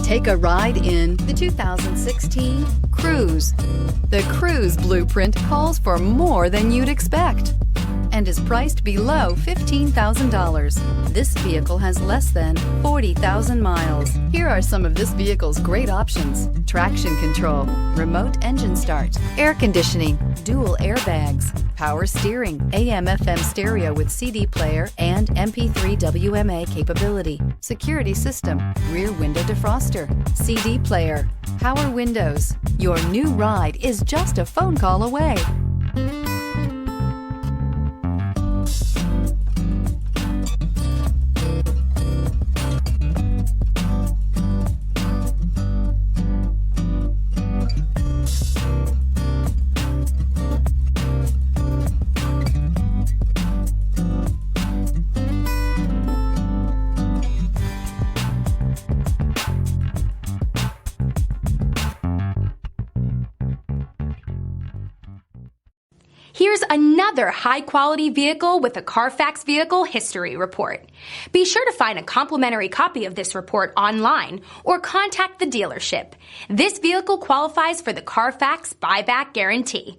Take a ride in the 2016 Cruze. The Cruze blueprint calls for more than you'd expect and is priced below $15,000. This vehicle has less than 40,000 miles. Here are some of this vehicle's great options: traction control, remote engine start, air conditioning, dual airbags, power steering, AM/FM stereo with CD player and MP3 WMA capability, security system, rear window defroster, CD player, power windows. Your new ride is just a phone call away. Here's another high-quality vehicle with a Carfax Vehicle History Report. Be sure to find a complimentary copy of this report online or contact the dealership. This vehicle qualifies for the Carfax Buyback Guarantee.